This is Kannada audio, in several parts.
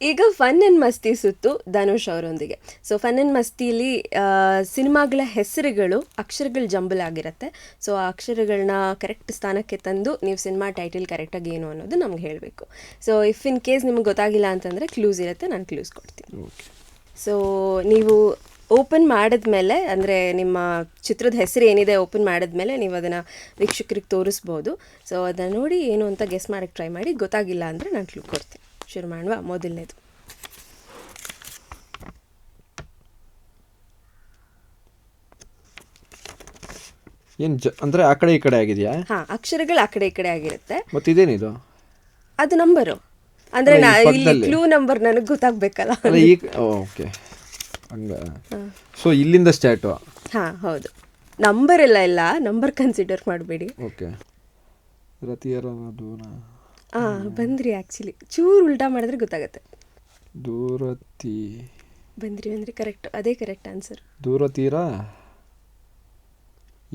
ಈಗ ಫನ್ ಆ್ಯಂಡ್ ಮಸ್ತಿ ಸುತ್ತು ಧನುಷ್ ಅವರೊಂದಿಗೆ. ಸೊ ಫನ್ ಆ್ಯಂಡ್ ಮಸ್ತಿಲಿ ಸಿನಿಮಾಗಳ ಹೆಸರುಗಳು ಅಕ್ಷರಗಳು ಜಂಬಲ್ ಆಗಿರುತ್ತೆ. ಸೊ ಆ ಅಕ್ಷರಗಳನ್ನ ಕರೆಕ್ಟ್ ಸ್ಥಾನಕ್ಕೆ ತಂದು ನೀವು ಸಿನಿಮಾ ಟೈಟಲ್ ಕರೆಕ್ಟಾಗಿ ಏನು ಅನ್ನೋದು ನಮ್ಗೆ ಹೇಳಬೇಕು. ಸೊ ಇಫ್ ಇನ್ ಕೇಸ್ ನಿಮ್ಗೆ ಗೊತ್ತಾಗಿಲ್ಲ ಅಂತಂದರೆ ಕ್ಲೂಸ್ ಇರುತ್ತೆ, ನಾನು ಕ್ಲೂಸ್ ಕೊಡ್ತೀನಿ. ಸೊ ನೀವು ಓಪನ್ ಮಾಡಿದ್ಮೇಲೆ, ಅಂದರೆ ನಿಮ್ಮ ಚಿತ್ರದ ಹೆಸರು ಏನಿದೆ ಓಪನ್ ಮಾಡಿದ್ಮೇಲೆ ನೀವು ಅದನ್ನು ವೀಕ್ಷಕರಿಗೆ ತೋರಿಸ್ಬೋದು. ಸೊ ಅದನ್ನು ನೋಡಿ ಏನು ಅಂತ ಗೆಸ್ ಮಾಡೋಕ್ಕೆ ಟ್ರೈ ಮಾಡಿ. ಗೊತ್ತಾಗಿಲ್ಲ ಅಂದರೆ ನಾನು ಕ್ಲೂ ಕೊಡ್ತೀನಿ. ಶುರು ಮಾಡುವ. ಮೊದಲನೇದು ಅಂದ್ರೆ ಆ ಕಡೆ ಈ ಕಡೆ ಆಗಿದೆಯಾ? ಹಾ, ಅಕ್ಷರಗಳು ಆ ಕಡೆ ಈ ಕಡೆ ಆಗಿರುತ್ತೆ. ಮತ್ತೆ ಇದೇನಿದು? ಅದು ನಂಬರು. ಅಂದ್ರೆ ಇಲ್ಲಿ ಕ್ಲೂ ನಂಬರ್ ನನಗೆ ಗೊತ್ತಾಗಬೇಕಲ್ಲ. ಓಕೆ, ಹಂಗ. ಸೊ ಇಲ್ಲಿಂದ ಸ್ಟಾರ್ಟ್. ಹಾ ಹೌದು, ನಂಬರ್ ಇಲ್ಲ, ನಂಬರ್ ಕನ್ಸಿಡರ್ ಮಾಡಬೇಡಿ. ಓಕೆ, ಬಂದ್ರಿ. ಆ್ಯಕ್ಚುಲಿ ಚೂರು ಉಲ್ಟಾ ಮಾಡಿದ್ರೆ ಗೊತ್ತಾಗತ್ತೆ. ದೂರತಿ ಬಂದ್ರಿ ಕರೆಕ್ಟ್, ಅದೇ ಕರೆಕ್ಟ್ ಆನ್ಸರ್. ದೂರತೀರ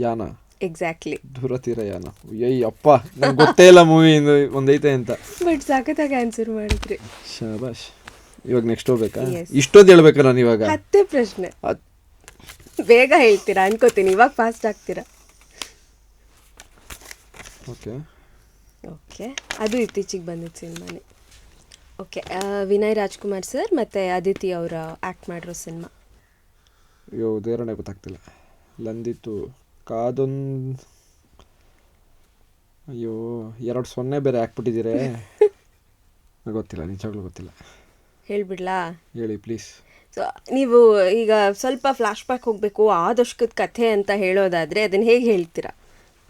ಯಾನ. ಎಕ್ಸಾಕ್ಟ್ಲಿ, ದೂರತೀರ ಯಾನ. ಅಯ್ಯಪ್ಪ, ನಂಗೆ ಗೊತ್ತೇ ಇಲ್ಲ ಮೂವಿ ಒಂದೈತೆ ಅಂತ. ಬಟ್ ಸಾಕತ್ತಾಗ ಆನ್ಸರ್ ಮಾಡಿದ್ರಿ. ಶಾಬಾಷ್. ಇವಾಗ ನೆಕ್ಸ್ಟ್ ಹೋಗ್ಬೇಕಾ? ಇಷ್ಟೊಂದು ಹೇಳ್ಬೇಕ ನಾನು ಇವಾಗ? 10 ಪ್ರಶ್ನೆ. ಬೇಗ ಹೇಳ್ತೀರಾ ಅನ್ಕೋತೀನಿ, ಇವಾಗ ಫಾಸ್ಟ್ ಆಗ್ತೀರಾ. ಓಕೆ ಓಕೆ, ಅದು ಇತ್ತೀಚೆಗೆ ಬಂದಿದ್ದು ಸಿನಿಮಾನೇ. ಓಕೆ, ವಿನಯ್ ರಾಜ್ಕುಮಾರ್ ಸರ್ ಮತ್ತು ಅದಿತಿ ಅವರ ಆ್ಯಕ್ಟ್ ಮಾಡಿರೋ ಸಿನಿಮಾ. ಅಯ್ಯೋ ದೇವರೇ ಗೊತ್ತಾಗ್ತಿಲ್ಲ. ಲಂದಿತ್ತು ಕಾದೊಂದು. ಅಯ್ಯೋ 2-0 ಬೇರೆ ಹಾಕ್ಬಿಟ್ಟಿದ್ದೀರೇ. ಗೊತ್ತಿಲ್ಲ, ನಿಜವಾಗ್ಲೂ ಗೊತ್ತಿಲ್ಲ. ಹೇಳ್ಬಿಡ್ಲಾ? ಹೇಳಿ ಪ್ಲೀಸ್. ಸೊ ನೀವು ಈಗ ಸ್ವಲ್ಪ ಫ್ಲಾಶ್ ಬ್ಯಾಕ್ ಹೋಗಬೇಕು, ಆ ದಶಕದ ಕಥೆ ಅಂತ ಹೇಳೋದಾದರೆ ಅದನ್ನು ಹೇಗೆ ಹೇಳ್ತೀರಾ?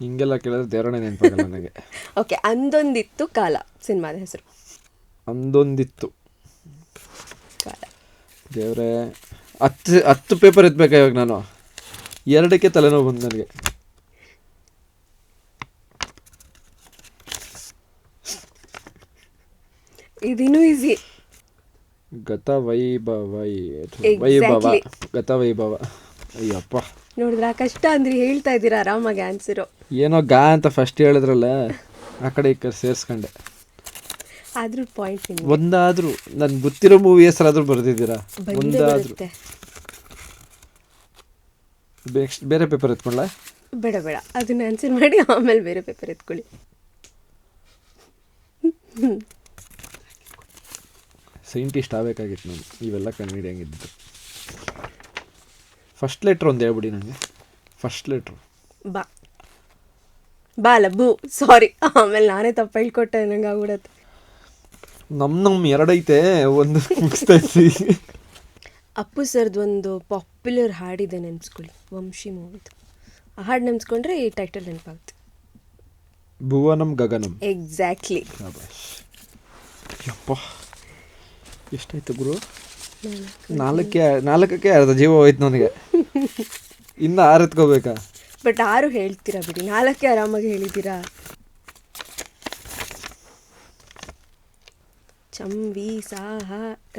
ಹಿಂಗೆಲ್ಲ ಕೇಳಿದ್ರೆ ದೇವರೇ ನೆನಪಾಗಲ್ಲ ನನಗೆ. ಓಕೆ, ಅಂದೊಂದಿತ್ತು ಕಾಲ ಸಿನಿಮಾದ ಹೆಸರು. ಅಂದೊಂದಿತ್ತು ಕಾಲ. ದೇವರೇ, 10 ಪೇಪರ್ ಎತ್ಬೇಕಾ ಇವಾಗ ನಾನು? 2ಕ್ಕೆ ತಲೆನೋವು ಬಂದು ನನಗೆ. ಇದಿನ್ನೂ ಈಸಿ. ಗತವೈಭವ. ಅಯ್ಯಪ್ಪ, ನೋಡಿದ್ರ ಕಷ್ಟ ಅಂದ್ರೆ ಹೇಳ್ತಾ ಇದ್ದೀರಾ ಆರಾಮಾಗಿ ಆನ್ಸರು. ಏನೋ ಅಂತ ಫಸ್ಟ್ ಹೇಳಿದ್ರಲ್ಲ, ಆ ಕಡೆ ಈ ಕಡೆ ಸೇರಿಸ್ಕೊಂಡೆ. ಆದ್ರೂ ಪಾಯಿಂಟ್ ಒಂದಾದ್ರೂ ನನ್ಗೆ ಗೊತ್ತಿರೋ ಮೂವಿ ಹೆಸರಾದ್ರೂ ಬರೆದಿದ್ದೀರಾ? ಒಂದಾದ್ರೂ. ಬೇರೆ ಪೇಪರ್ ಎತ್ಕೊಳ್ಳ? ಬೇಡ, ಅದನ್ನ ಆನ್ಸರ್ ಮಾಡಿ ಆಮೇಲೆ ಬೇರೆ ಪೇಪರ್ ಎತ್ಕೊಳ್ಳಿ. ಸೈಂಟಿಸ್ಟ್ ಆಗಬೇಕಾಗಿತ್ತು ನಾನು, ಇವೆಲ್ಲ ಕಂಡುಹಿಡಿಯಂಗಿದ್ದು. ಫಸ್ಟ್ ಲೆಟ್ರ್ ಒಂದು ಹೇಳ್ಬಿಡಿ ನನಗೆ. ಫಸ್ಟ್ ಲೆಟ್ರು ಬಾಲ ಬೂ. ಸಾರಿ, ಆಮೇಲೆ ನಾನೇ ತಪ್ಪು ಹೇಳ್ಕೊಟ್ಟೆ, ನಂಗೆ ಆಗ್ಬಿಡತ್ತೆ. ನಮ್ಮ 2 ಐತೆ, ಒಂದು ಮುಗಿಸ್ತಾ ಇದ್ದೀವಿ. ಅಪ್ಪು ಸರ್ದು ಒಂದು ಪಾಪ್ಯುಲರ್ ಹಾಡಿದೆ, ನೆನೆಸ್ಕೊಳ್ಳಿ. ವಂಶಿ ಮೂವಿದು ಆ ಹಾಡು ನೆನೆಸ್ಕೊಂಡ್ರೆ ಈ ಟೈಟಲ್ ನೆನಪಾಗುತ್ತೆ. ಭುವನಂ ಗಗನಂ. ಎಕ್ಸಾಕ್ಟ್ಲಿ. ಯಪ್ಪ, ಎಷ್ಟಾಯ್ತು ಗುರು? 4ಕ್ಕೆ ಅರ್ಧ ಜೀವ ಹೋಯ್ತು ನನಗೆ. ಇನ್ನು 6 ಎತ್ಕೋಬೇಕಾ? ಬಟ್ 6 ಹೇಳ್ತೀರಾ ಬಿಡಿ, 4ಕ್ಕೆ ಆರಾಮಾಗಿ ಹೇಳಿದ್ದೀರಾ. ಚಂವಿ ಸಾಹ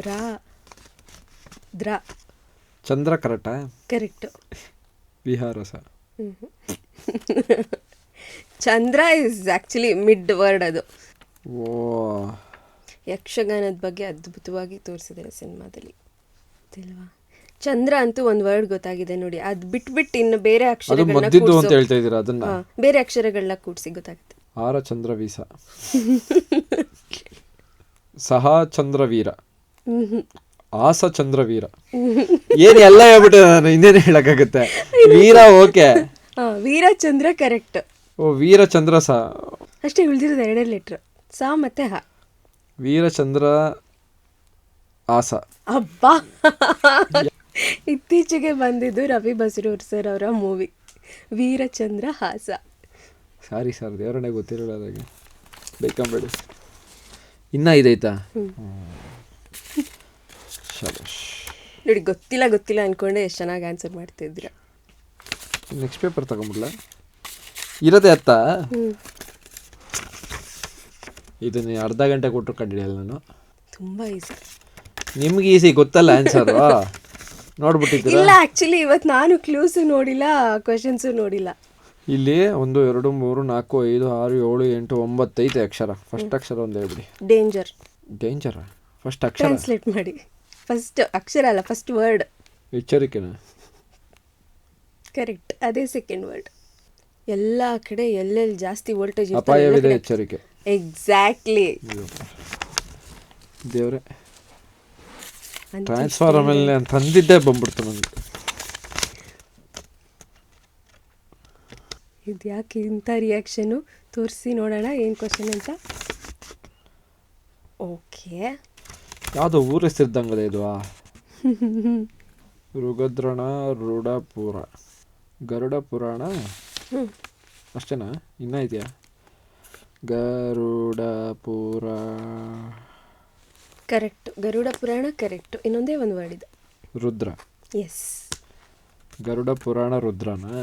ರಾ ದ್ರ. ಚಂದ್ರ ಕರೆಕ್ಟಾ? ಕರೆಕ್ಟ್. ವಿಹಾರಸ. Chandra is actually mid word. ಅದು ಓ, ಯಕ್ಷಗಾನದ ಬಗ್ಗೆ ಅದ್ಭುತವಾಗಿ ತೋರಿಸಿದ್ದಾರೆ ಸಿನಿಮಾದಲ್ಲಿ, ಅಲ್ವಾ? ಚಂದ್ರ ಅಂತೂ ಒಂದು ವರ್ಡ್ ಗೊತ್ತಾಗಿದೆ ನೋಡಿ, ಅದು ಬಿಟ್ಬಿಟ್ಟು ಇನ್ನು ಬೇರೆ ಅಕ್ಷರಗಳನ್ನ ಬೇರೆ ಅಕ್ಷರಗಳನ್ನ ಕೂಡಿಸಿ ಗೊತ್ತಾಗುತ್ತೆ. ಆರ ಚಂದ್ರವೀಸ. ಸಹ ಚಂದ್ರವೀರ. ಆಸ ಚಂದ್ರವೀರ. ಏನು ಎಲ್ಲ ಹೇಳ್ಬಿಟ್ಟೆ ನಾನು, ಇನ್ನೇನು ಹೇಳಕ್ಕಾಗುತ್ತೆ? ವೀರ. Okay, ವೀರಚಂದ್ರ correct. ಓ, ವೀರಚಂದ್ರ ಸ ಅಷ್ಟೇ ಉಳಿದಿರೋದು 2 ಲೆಟ್ರ್, ಸ ಮತ್ತೆ ಹ. ವೀರಚಂದ್ರ ಆಸ. ಅಬ್ಬಾ, ಇತ್ತೀಚೆಗೆ ಬಂದಿದ್ದು ರವಿ ಬಸ್ರೂರ್ ಸರ್ ಅವರ ಮೂವಿ ವೀರಚಂದ್ರ ಹಾಸ. ಸಾರಿ ಸರ್, ದೇವರನ್ನೇ ಗೊತ್ತಿರಲ್ಲ ಅದಾಗೆ, ಬೇಕಂಬೇಡಿ. ಇನ್ನ ಇದೈತಾ? ನೋಡಿ, ಗೊತ್ತಿಲ್ಲ ಅನ್ಕೊಂಡೆ ಎಷ್ಟು ಚೆನ್ನಾಗಿ ಆನ್ಸರ್ ಮಾಡ್ತಿದ್ರ. ನೆಕ್ಸ್ಟ್ ಪೇಪರ್ ತಗೊಂಬಿಡ್ಲ? ಇರೋದೇ ಅತ್ತ. ಇದನ್ನ ಅರ್ಧ ಗಂಟೆ ಕೊಟ್ಟರು ಕಂಡಿಡಿಯಲ್ಲ ನಾನು. ತುಂಬಾ ಈಸಿ. ನಿಮ್ಗೆ ಈಸಿ ಗೊತ್ತಲ್ಲ ಆನ್ಸರ್, ನೋಡ್ಬಿಟ್ಟಿದ್ದೀರಾ? ಇಲ್ಲ, ಆಕ್ಚುಲಿ ಇವತ್ತು ನಾನು ಕ್ಲೂಸು ನೋಡಿಲ್ಲ, ಕ್ವೆಶನ್ಸು ನೋಡಿಲ್ಲ. ಇಲ್ಲಿ 1 2 3 4 5 6 7 8 9 ಐತೆ ಅಕ್ಷರ. ಫಸ್ಟ್ ಅಕ್ಷರ ಒಂದು ಹೇಳ್ಬಿಡಿ. ಡೇಂಜರ್. ಡೇಂಜರಾ? ಫಸ್ಟ್ ಅಕ್ಷರ ಟ್ರಾನ್ಸ್ಲೇಟ್ ಮಾಡಿ. ಫಸ್ಟ್ ಅಕ್ಷರ ಅಲ್ಲ, ಫಸ್ಟ್ ವರ್ಡ್. ಎಚ್ಚರಿಕೆನಾ? ಕರೆಕ್ಟ್, ಅದೇ ಸೆಕೆಂಡ್ ವರ್ಡ್. ಎಲ್ಲ ಕಡೆ ಎಲ್ಲೆಲ್ಲಿ ಜಾಸ್ತಿ ವೋಲ್ಟೇಜ್ ಅಪಾಯವಿದೆ ಎಚ್ಚರಿಕೆ. ಎಕ್ಸಾಕ್ಟ್ಲಿ. ದೇವ್ರೆ, ಟ್ರಾನ್ಸ್ಫಾರ್ ಮೇಲೆ ತಂದಿದ್ದೇ ಬಂದ್ಬಿಡ್ತು ನನಗೆ. ಇದು ಯಾಕೆ ಇಂಥ ರಿಯಾಕ್ಷನು? ತೋರಿಸಿ ನೋಡೋಣ ಏನು ಕ್ವಶನ್ ಅಂತ. ಓಕೆ, ಯಾವುದೋ ಊರ ಹೆಸರಿದ್ದಂಗದೆ ಇದು. ಋಗದ್ರಣ, ರೂಢಪುರ, ಗರುಡ ಪುರಾಣ ಅಷ್ಟೇನಾ? ಇನ್ನೂ ಇದೆಯಾ? ಗರುಡ ಪುರ. ಕರೆಕ್ಟ್, ಗರುಡ ಪುರಾಣ ಕರೆಕ್ಟ್. ಇನ್ನೊಂದೇ ಒಂದು ವರ್ಡ್ ಇದೆ. ರುದ್ರ. ಎಸ್. ಗರುಡ ಪುರಾಣ ರುದ್ರನಾ?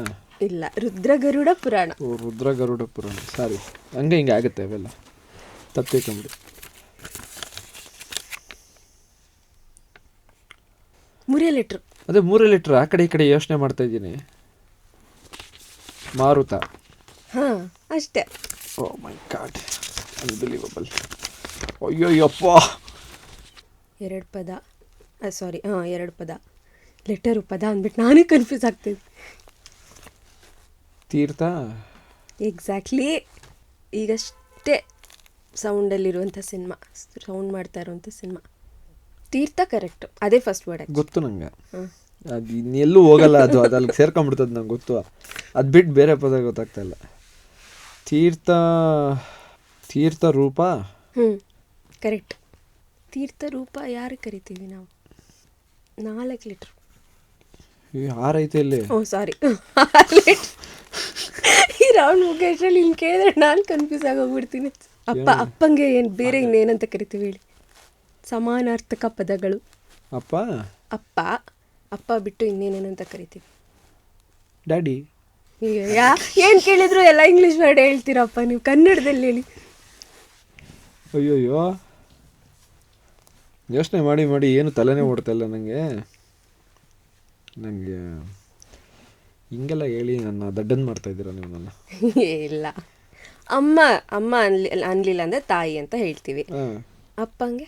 ಇಲ್ಲ, ರುದ್ರ ಗರುಡ ಪುರಾಣ. ಓ, ರುದ್ರ ಗರುಡ ಪುರಾಣ. ಸಾರಿ, ಹಂಗೆ ಹಿಂಗೆ ಆಗುತ್ತೆ ಅವೆಲ್ಲ, ತಪ್ಪಿಕೊಂಬಿಡಿ. ಮೂರೇ ಲೆಟ್ರು. ಅದೇ 3 ಲೀಟ್ರ್. ಆ ಕಡೆ ಈ ಕಡೆ ಯೋಚನೆ ಮಾಡ್ತಾ ಇದ್ದೀನಿ. ಮಾರುತ. ಹಾಂ, ಅಷ್ಟೇ. ಓ ಮೈ ಗಾಡ್, ಅನ್ಬಿಲೀವಬಲ್. ಅಯ್ಯೋಯ್ಯಪ್ಪ. 2 ಪದ. ಸಾರಿ, ಹಾಂ, 2 ಪದ. ಲೆಟರು ಪದ ಅಂದ್ಬಿಟ್ಟು ನಾನೇ ಕನ್ಫ್ಯೂಸ್ ಆಗ್ತಿದ್ದೆ. ತೀರ್ಥ. ಎಕ್ಸಾಕ್ಟ್ಲಿ. ಈಗಷ್ಟೇ ಸೌಂಡಲ್ಲಿರುವಂಥ ಸಿನಿಮಾ, ಸೌಂಡ್ ಮಾಡ್ತಾ ಇರುವಂಥ ಸಿನಿಮಾ ತೀರ್ಥ. ಕರೆಕ್ಟು, ಅದೇ ಫಸ್ಟ್ ವರ್ಡ್. ಗೊತ್ತು ನಂಗೆ. ಅದು ಇನ್ನೆಲ್ಲೂ ಹೋಗಲ್ಲ, ಅದು ಅಲ್ಲಿ ಸೇರ್ಕೊಂಡ್ಬಿಡ್ತದೆ ನಂಗೆ ಗೊತ್ತು. ಅದು ಬಿಟ್ಟು ಬೇರೆ ಪದ ಗೊತ್ತಾಗ್ತಾ ಇಲ್ಲ. ತೀರ್ಥ. ತೀರ್ಥ ರೂಪ. ಕರೆಕ್ಟ್. ತೀರ್ಥ ರೂಪ ಯಾರು ಕರಿತೀವಿ ನಾವು? 4 ಲೀಟ್ರ್. 6 ಐತೆ ಇಲ್ಲಿ. ಓ ಸಾರಿ, 6 ಲೀಟ್ರ್. ಈ ರೌಂಡ್ ಮುಖೇಶಲ್ಲಿ ಇಲ್ಲಿ ಕೇಳಿದ್ರೆ ನಾನು ಕನ್ಫ್ಯೂಸ್ ಆಗೋಗ್ಬಿಡ್ತೀನಿ. ಅಪ್ಪಂಗೆ ಏನು ಬೇರೆ ಇನ್ನೇನಂತ ಕರಿತೀವಿ ಹೇಳಿ? ಸಮಾನಾರ್ಥಕ ಪದಗಳು. ಅಪ್ಪ. ಅಪ್ಪ. ಅಪ್ಪ ಬಿಟ್ಟು ಇನ್ನೇನೇನಂತ ಕರಿತೀವಿ? ಡ್ಯಾಡಿ. ಏನು ಕೇಳಿದ್ರು ಎಲ್ಲ ಇಂಗ್ಲೀಷ್ ವರ್ಡ್ ಹೇಳ್ತೀರಪ್ಪ ನೀವು, ಕನ್ನಡದಲ್ಲಿ ಹೇಳಿ. ಅಯ್ಯೋಯ್ಯೋ, ಯೋಚನೆ ಮಾಡಿ ಮಾಡಿ ಏನು ತಲೆನೇ ಓಡ್ತಾ ಇಲ್ಲ ನನಗೆ. ಹಿಂಗೆಲ್ಲ ಹೇಳಿ ನನ್ನ ದಡ್ಡನ್ ಮಾಡ್ತಾ ಇದ್ದೀರಾ ನೀವು ನನ್ನ. ಇಲ್ಲ, ಅಮ್ಮ ಅಮ್ಮ ಅನ್ಲಿಲ್ಲ ಅಂದರೆ ತಾಯಿ ಅಂತ ಹೇಳ್ತೀವಿ. ಅಪ್ಪಂಗೆ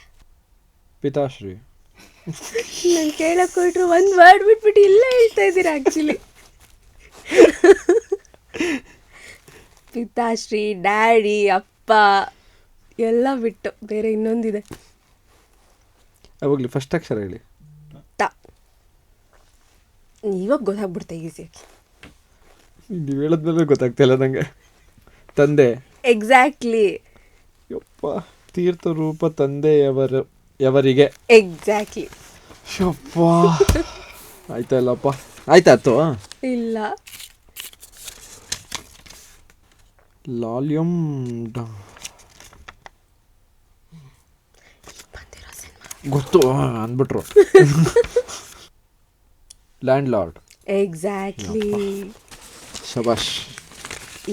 ಪಿತಾಶ್ರೀ. ನಾನು ಕೇಳಕ್ಕೆ ಕೊಟ್ರು ಒಂದು ವರ್ಡ್ ಬಿಟ್ಬಿಟ್ಟು ಇಲ್ಲ ಹೇಳ್ತಾ ಇದ್ದೀರಾ ಆ್ಯಕ್ಚುಲಿ. ಪಿತಾಶ್ರೀ, ಡ್ಯಾಡಿ, ಅಪ್ಪ ಎಲ್ಲ ಬಿಟ್ಟು ಬೇರೆ ಇನ್ನೊಂದಿದೆ. ಅವಾಗಲಿ ಫಸ್ಟ್ ಅಕ್ಷರ ಹೇಳಿ. ತ. ಇವಾಗ ಗೊತ್ತಾಗ್ಬಿಡ್ತಾ ಈಸಿಯಾಗಿ. ನೀವು ಹೇಳದ್ಮೇಲೆ ಗೊತ್ತಾಗ್ತಾ ಇಲ್ಲ ನನಗೆ. ತಂದೆ. ಎಕ್ಸಾಕ್ಟ್ಲಿ. ಯಪ್ಪ, ತೀರ್ಥ ರೂಪ ತಂದೆಯವರಿಗೆ. ಎಕ್ಸಾಕ್ಟ್ಲಿ. ಯಪ್ಪ, ಆಯ್ತಾ ಇಲ್ಲಪ್ಪ? ಆಯ್ತಾಯ್ತು. ಇಲ್ಲ. ಲಾಲ್ಯೂಮ್. ಗೊತ್ತು ಅಂದ್ಬಿಟ್ರು. Land lord. ಎಕ್ಸಾಕ್ಟ್ಲಿ. ಶಬಾಷ್.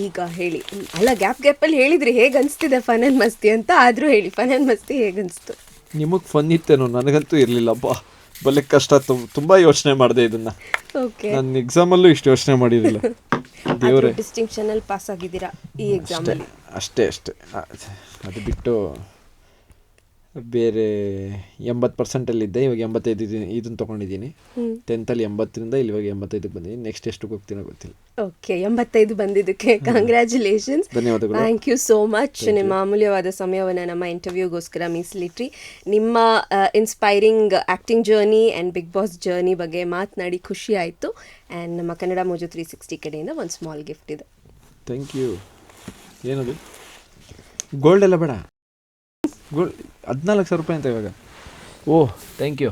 ಈಗ ಹೇಳಿ. ಅಲ್ಲ, ಗ್ಯಾಪಲ್ಲಿ ಹೇಳಿದ್ರಿ ಹೇಗೆ ಅನಿಸ್ತಿದೆ ಫನ್ ಆ್ಯಂಡ್ ಮಸ್ತಿ ಅಂತ. ಆದರೂ ಹೇಳಿ, ಫನ್ ಆ್ಯಂಡ್ ಮಸ್ತಿ ಹೇಗೆ ಅನಿಸ್ತು? ನಿಮಗೆ ಫನ್ ಇತ್ತೇನೋ, ನನಗಂತೂ ಇರಲಿಲ್ಲಪ್ಪ. ಬಲೆ ಕಷ್ಟ. ತುಂಬ ಯೋಚನೆ ಮಾಡಿದೆ ಇದನ್ನು. ಓಕೆ. ನನ್ನ ಎಕ್ಸಾಮಲ್ಲೂ ಇಷ್ಟು ಯೋಚನೆ ಮಾಡಿರಲಿಲ್ಲ. ದೇವರೇ, ಡಿಸ್ಟಿಂಕ್ಷನಲ್ಲಿ ಪಾಸ್ ಆಗಿದ್ದೀರಾ ಈ ಎಕ್ಸಾಮಲ್ಲಿ. ಅಷ್ಟೇ. ಅದು ಬಿಟ್ಟು ಬೇರೆ 80% ಇದ್ದೆ. ಇವಾಗ 85 ಇದನ್ನು ತೊಗೊಂಡಿದ್ದೀನಿ. 10th 80ರಿಂದ ಇವಾಗ 85ಕ್ಕೆ ಬಂದಿದ್ದೀನಿ. ನೆಕ್ಸ್ಟ್ ಎಷ್ಟಕ್ಕೆ ಹೋಗ್ತೀನೋ ಗೊತ್ತಿಲ್ಲ. ಓಕೆ, 85 ಬಂದಿದ್ದಕ್ಕೆ ಕಂಗ್ರ್ಯಾಚುಲೇಷನ್ಸ್. ಧನ್ಯವಾದಗಳು. Thank you so much. ನಿಮ್ಮ ಅಮೂಲ್ಯವಾದ ಸಮಯವನ್ನು ನಮ್ಮ ಇಂಟರ್ವ್ಯೂಗೋಸ್ಕರ ಮೀಸಲಿಟ್ರಿ. ನಿಮ್ಮ inspiring acting journey and Bigg Boss journey ಬಗ್ಗೆ ಮಾತನಾಡಿ ಖುಷಿ ಆಯಿತು. ಆ್ಯಂಡ್ ನಮ್ಮ ಕನ್ನಡ ಮೋಜು 360 ಕಡೆಯಿಂದ ಒಂದು ಸ್ಮಾಲ್ ಗಿಫ್ಟ್ ಇದೆ. Thank you. ಏನದು? ಗೋಲ್ಡ್ ಎಲ್ಲ ಬೇಡ. ಗೋಲ್ಡ್ 14,000 ರೂಪಾಯಿ ಅಂತ ಇವಾಗ. Oh, thank you.